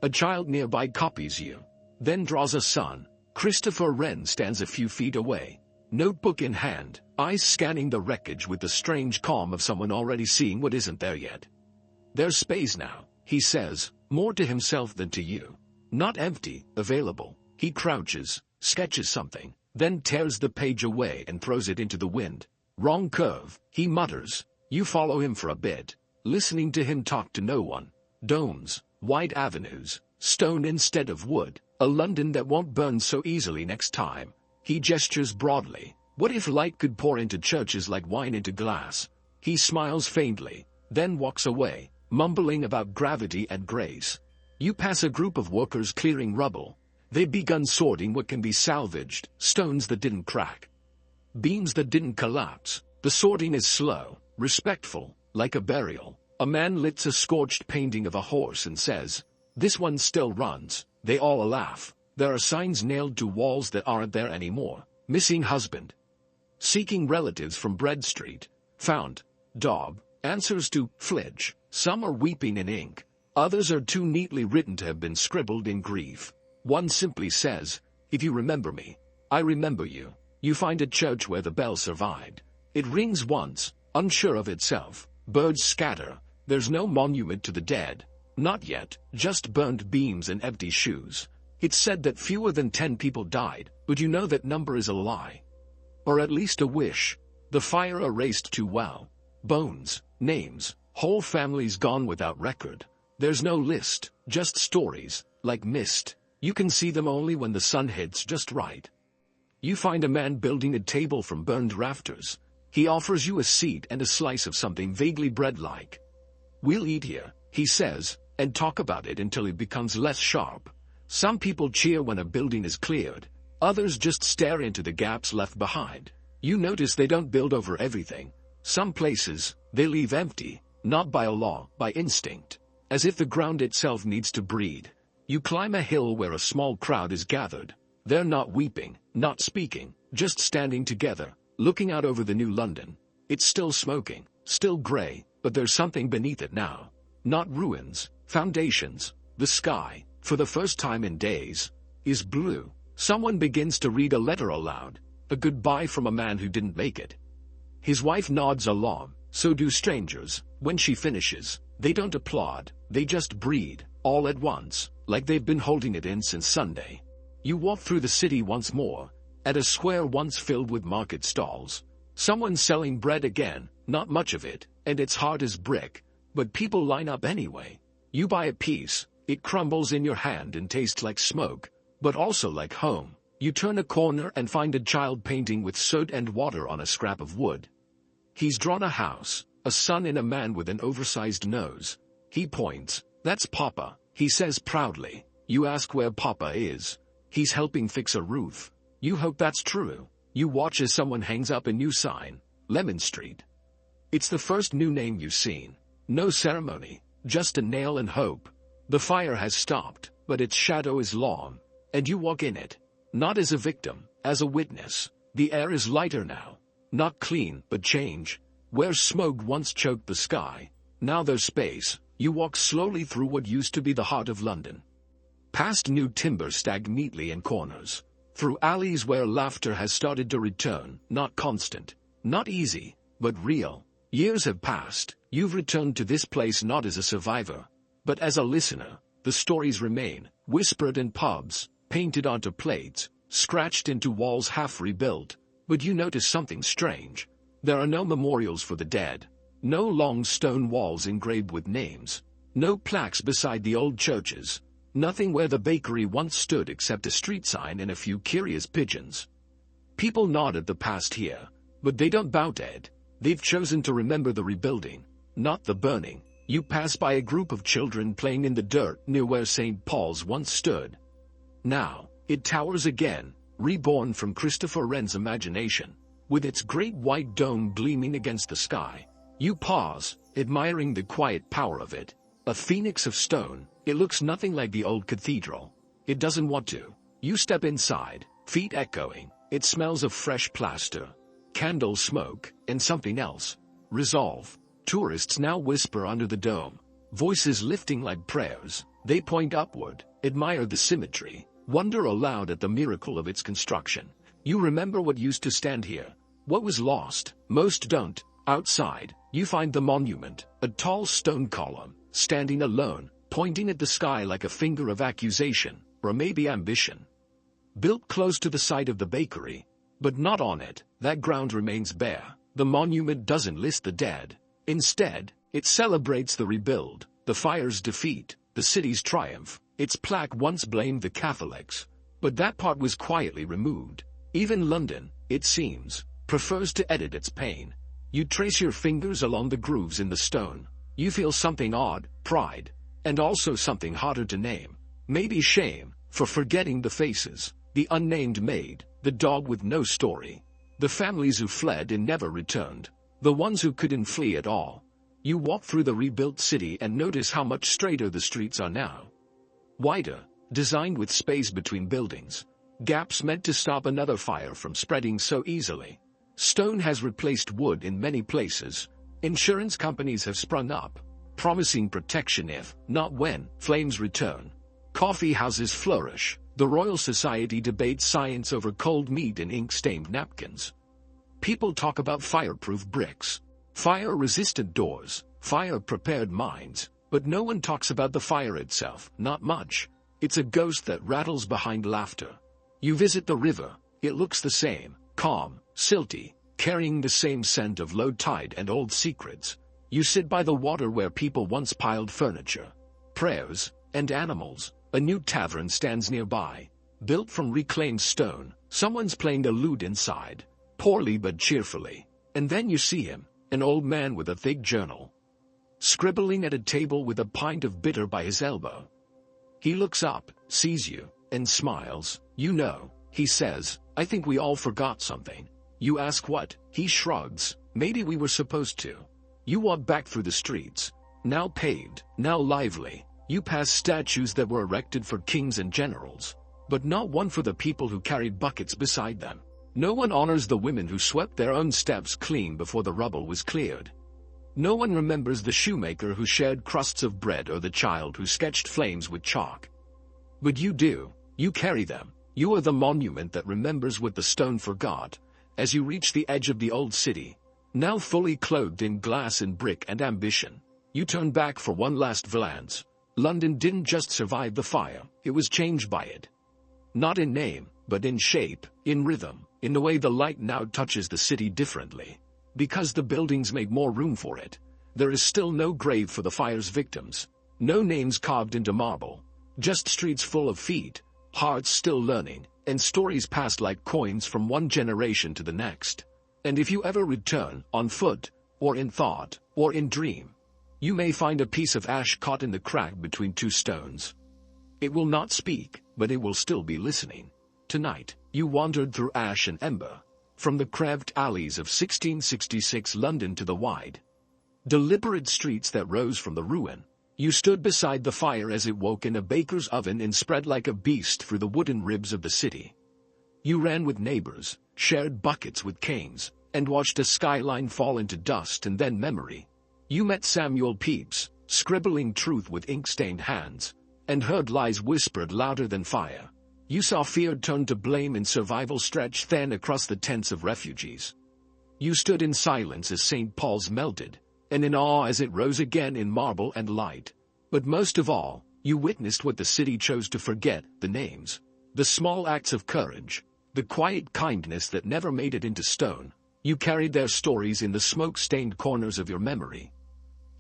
A child nearby copies you, then draws a sun. Christopher Wren stands a few feet away, notebook in hand, eyes scanning the wreckage with the strange calm of someone already seeing what isn't there yet. There's space now, he says, more to himself than to you. Not empty, available. He crouches, sketches something, then tears the page away and throws it into the wind. Wrong curve, he mutters. You follow him for a bit, listening to him talk to no one. Domes, wide avenues, stone instead of wood, a London that won't burn so easily next time. He gestures broadly. What if light could pour into churches like wine into glass? He smiles faintly, then walks away, mumbling about gravity and grace. You pass a group of workers clearing rubble. They've begun sorting what can be salvaged, stones that didn't crack, beams that didn't collapse. The sorting is slow, respectful, like a burial. A man lifts a scorched painting of a horse and says, "This one still runs." They all laugh. There are signs nailed to walls that aren't there anymore. Missing husband. Seeking relatives from Bread Street. Found. Dog. Answers to Flidge. Some are weeping in ink. Others are too neatly written to have been scribbled in grief. One simply says, "If you remember me, I remember you." You find a church where the bell survived. It rings once, unsure of itself. Birds scatter. There's no monument to the dead. Not yet, just burned beams and empty shoes. It's said that fewer than 10 people died, but you know that number is a lie. Or at least a wish. The fire erased too well. Bones, names, whole families gone without record. There's no list, just stories, like mist. You can see them only when the sun hits just right. You find a man building a table from burned rafters. He offers you a seat and a slice of something vaguely bread-like. "We'll eat here," he says, and talk about it until it becomes less sharp. Some people cheer when a building is cleared. Others just stare into the gaps left behind. You notice they don't build over everything. Some places, they leave empty, not by a law, by instinct. As if the ground itself needs to breathe. You climb a hill where a small crowd is gathered. They're not weeping, not speaking, just standing together, looking out over the new London. It's still smoking, still gray, but there's something beneath it now. Not ruins, foundations. The sky, for the first time in days, is blue. Someone begins to read a letter aloud, a goodbye from a man who didn't make it. His wife nods along, so do strangers. When she finishes, they don't applaud, they just breathe, all at once, like they've been holding it in since Sunday. You walk through the city once more, at a square once filled with market stalls. Someone's selling bread again, not much of it, and it's hard as brick, but people line up anyway. You buy a piece, it crumbles in your hand and tastes like smoke, but also like home. You turn a corner and find a child painting with soot and water on a scrap of wood. He's drawn a house, a sun and a man with an oversized nose. He points. "That's Papa," he says proudly. You ask where Papa is. He's helping fix a roof. You hope that's true. You watch as someone hangs up a new sign, Lemon Street. It's the first new name you've seen. No ceremony, just a nail and hope. The fire has stopped, but its shadow is long, and you walk in it, not as a victim, as a witness. The air is lighter now, not clean, but change. Where smoke once choked the sky, now there's space. You walk slowly through what used to be the heart of London. Past new timber stacked neatly in corners, through alleys where laughter has started to return, not constant, not easy, but real. Years have passed, you've returned to this place not as a survivor, but as a listener. The stories remain, whispered in pubs, painted onto plates, scratched into walls half rebuilt. But you notice something strange. There are no memorials for the dead, no long stone walls engraved with names, no plaques beside the old churches, nothing where the bakery once stood except a street sign and a few curious pigeons. People nod at the past here, but they don't bow dead. They've chosen to remember the rebuilding, not the burning. You pass by a group of children playing in the dirt near where St. Paul's once stood. Now, it towers again, reborn from Christopher Wren's imagination, with its great white dome gleaming against the sky. You pause, admiring the quiet power of it. A phoenix of stone, it looks nothing like the old cathedral. It doesn't want to. You step inside, feet echoing. It smells of fresh plaster, candle smoke, and something else. Resolve. Tourists now whisper under the dome, voices lifting like prayers. They point upward, admire the symmetry, wonder aloud at the miracle of its construction. You remember what used to stand here, what was lost. Most don't. Outside, you find the monument, a tall stone column, standing alone, pointing at the sky like a finger of accusation, or maybe ambition. Built close to the site of the bakery, but not on it, that ground remains bare. The monument doesn't list the dead. Instead, it celebrates the rebuild, the fire's defeat, the city's triumph. Its plaque once blamed the Catholics, but that part was quietly removed. Even London, it seems, prefers to edit its pain. You trace your fingers along the grooves in the stone. You feel something odd, pride, and also something harder to name. Maybe shame, for forgetting the faces, the unnamed maid, the dog with no story, the families who fled and never returned, the ones who couldn't flee at all. You walk through the rebuilt city and notice how much straighter the streets are now. Wider, designed with space between buildings, gaps meant to stop another fire from spreading so easily. Stone has replaced wood in many places. Insurance companies have sprung up, promising protection if, not when, flames return. Coffee houses flourish. The Royal Society debates science over cold meat and ink-stained napkins. People talk about fireproof bricks, fire-resistant doors, fire-prepared minds, but no one talks about the fire itself, not much. It's a ghost that rattles behind laughter. You visit the river. It looks the same, calm, silty, carrying the same scent of low tide and old secrets. You sit by the water where people once piled furniture, prayers, and animals. A new tavern stands nearby, built from reclaimed stone. Someone's playing a lute inside, poorly but cheerfully. And then you see him, an old man with a thick journal, scribbling at a table with a pint of bitter by his elbow. He looks up, sees you, and smiles. You know, he says, I think we all forgot something. You ask what? He shrugs. Maybe we were supposed to. You walk back through the streets, now paved, now lively. You pass statues that were erected for kings and generals, but not one for the people who carried buckets beside them. No one honors the women who swept their own steps clean before the rubble was cleared. No one remembers the shoemaker who shared crusts of bread or the child who sketched flames with chalk. But you do. You carry them. You are the monument that remembers what the stone forgot. As you reach the edge of the old city, now fully clothed in glass and brick and ambition, you turn back for one last glance. London didn't just survive the fire, it was changed by it. Not in name, but in shape, in rhythm, in the way the light now touches the city differently. Because the buildings make more room for it, there is still no grave for the fire's victims, no names carved into marble, just streets full of feet, hearts still learning, and stories passed like coins from one generation to the next. And if you ever return, on foot, or in thought, or in dream, you may find a piece of ash caught in the crack between two stones. It will not speak, but it will still be listening. Tonight, you wandered through ash and ember, from the cramped alleys of 1666 London to the wide, deliberate streets that rose from the ruin. You stood beside the fire as it woke in a baker's oven and spread like a beast through the wooden ribs of the city. You ran with neighbors, shared buckets with canes, and watched a skyline fall into dust and then memory. You met Samuel Pepys, scribbling truth with ink-stained hands, and heard lies whispered louder than fire. You saw fear turn to blame and survival stretch thin across the tents of refugees. You stood in silence as St. Paul's melted, and in awe as it rose again in marble and light. But most of all, you witnessed what the city chose to forget: the names, the small acts of courage, the quiet kindness that never made it into stone. You carried their stories in the smoke-stained corners of your memory,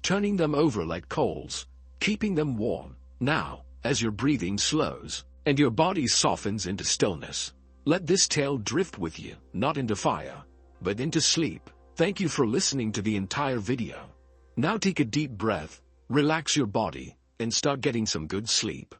turning them over like coals, keeping them warm. Now, as your breathing slows, and your body softens into stillness, let this tale drift with you, not into fire, but into sleep. Thank you for listening to the entire video. Now take a deep breath, relax your body, and start getting some good sleep.